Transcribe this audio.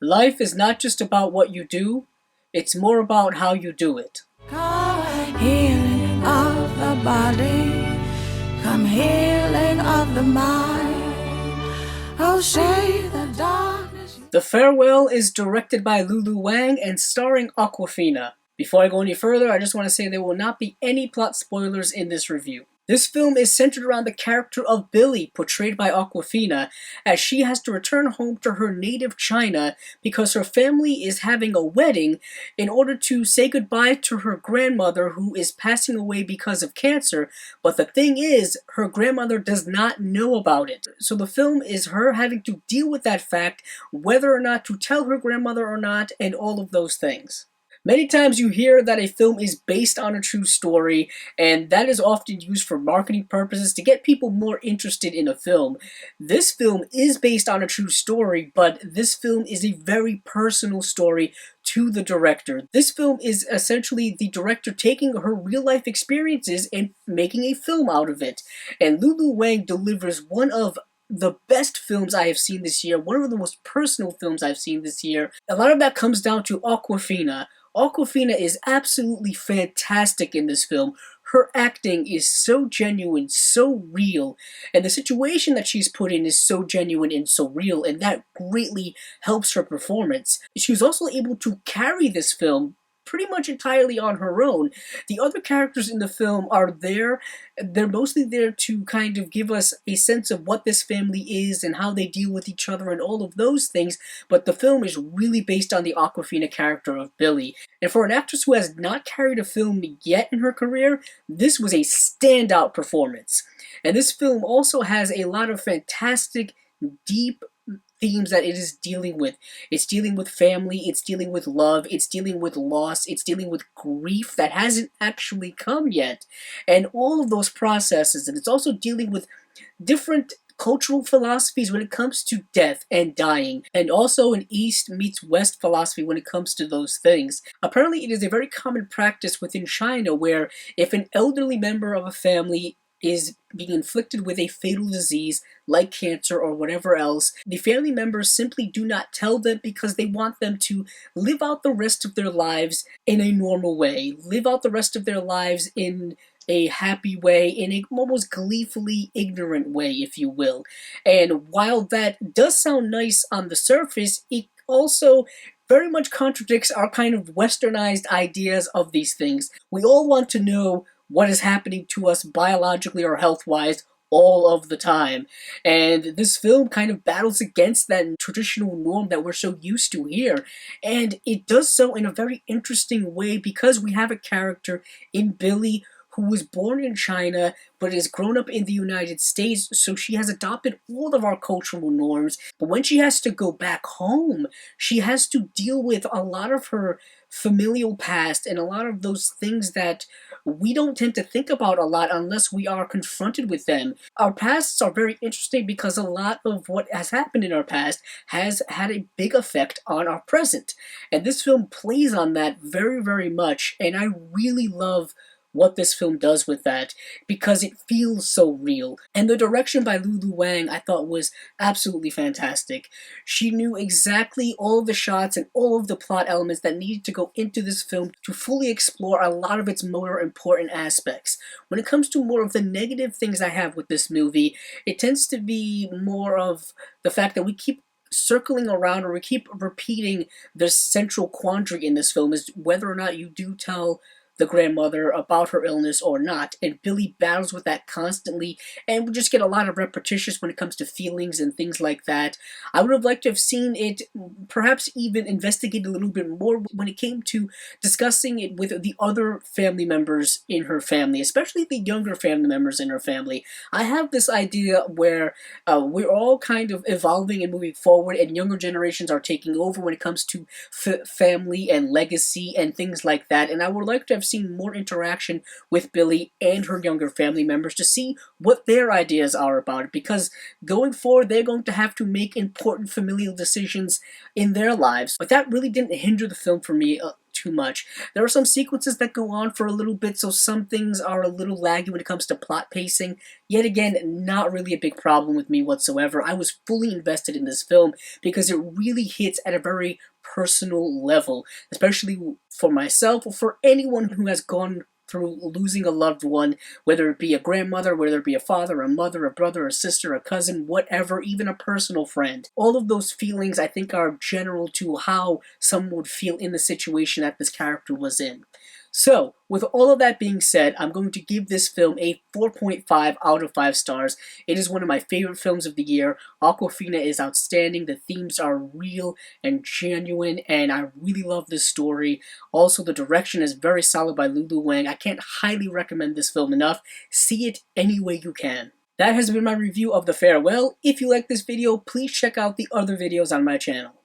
Life is not just about what you do, it's more about how you do it. Come healing of the body, come healing of the mind. Oh, shade the darkness. The Farewell is directed by Lulu Wang and starring Awkwafina. Before I go any further, I just want to say there will not be any plot spoilers in this review. This film is centered around the character of Billy, portrayed by Awkwafina, as she has to return home to her native China because her family is having a wedding in order to say goodbye to her grandmother who is passing away because of cancer, but the thing is, her grandmother does not know about it. So the film is her having to deal with that fact, whether or not to tell her grandmother or not, and all of those things. Many times you hear that a film is based on a true story, and that is often used for marketing purposes to get people more interested in a film. This film is based on a true story, but this film is a very personal story to the director. This film is essentially the director taking her real-life experiences and making a film out of it. And Lulu Wang delivers one of the best films I have seen this year, one of the most personal films I've seen this year. A lot of that comes down to Awkwafina. Awkwafina is absolutely fantastic in this film. Her acting is so genuine, so real, and the situation that she's put in is so genuine and so real, and that greatly helps her performance. She was also able to carry this film pretty much entirely on her own. The other characters in the film are there. They're mostly there to kind of give us a sense of what this family is and how they deal with each other and all of those things, but the film is really based on the Awkwafina character of Billy. And for an actress who has not carried a film yet in her career, this was a standout performance. And this film also has a lot of fantastic, deep themes that it is dealing with. It's dealing with family, it's dealing with love, it's dealing with loss, it's dealing with grief that hasn't actually come yet. And all of those processes, and it's also dealing with different cultural philosophies when it comes to death and dying, and also an East meets West philosophy when it comes to those things. Apparently it is a very common practice within China where if an elderly member of a family is being inflicted with a fatal disease like cancer or whatever else, the family members simply do not tell them because they want them to live out the rest of their lives in a normal way, live out the rest of their lives in a happy way, in a almost gleefully ignorant way, if you will. And while that does sound nice on the surface, it also very much contradicts our kind of westernized ideas of these things. We all want to know what is happening to us biologically or health-wise all of the time. And this film kind of battles against that traditional norm that we're so used to here. And it does so in a very interesting way because we have a character in Billy who was born in China but is grown up in the United States, so she has adopted all of our cultural norms. But when she has to go back home, she has to deal with a lot of her familial past and a lot of those things that we don't tend to think about a lot unless we are confronted with them. Our pasts are very interesting because a lot of what has happened in our past has had a big effect on our present. And this film plays on that very, very much, and I really love what this film does with that because it feels so real. And the direction by Lulu Wang I thought was absolutely fantastic. She knew exactly all of the shots and all of the plot elements that needed to go into this film to fully explore a lot of its more important aspects. When it comes to more of the negative things I have with this movie, it tends to be more of the fact that we keep circling around or we keep repeating the central quandary in this film is whether or not you do tell the grandmother about her illness or not, and Billy battles with that constantly, and we just get a lot of repetitions when it comes to feelings and things like that. I would have liked to have seen it perhaps even investigate a little bit more when it came to discussing it with the other family members in her family, especially the younger family members in her family. I have this idea where we're all kind of evolving and moving forward, and younger generations are taking over when it comes to family and legacy and things like that, and I would like to have seen more interaction with Billy and her younger family members to see what their ideas are about it, because going forward they're going to have to make important familial decisions in their lives. But that really didn't hinder the film for me too much. There are some sequences that go on for a little bit, so some things are a little laggy when it comes to plot pacing. Yet again, not really a big problem with me whatsoever. I was fully invested in this film because it really hits at a very personal level, especially for myself or for anyone who has gone through losing a loved one, whether it be a grandmother, whether it be a father, a mother, a brother, a sister, a cousin, whatever, even a personal friend. All of those feelings, I think, are general to how someone would feel in the situation that this character was in. So, with all of that being said, I'm going to give this film a 4.5 out of 5 stars. It is one of my favorite films of the year. Awkwafina is outstanding. The themes are real and genuine, and I really love this story. Also, the direction is very solid by Lulu Wang. I can't highly recommend this film enough. See it any way you can. That has been my review of The Farewell. If you like this video, please check out the other videos on my channel.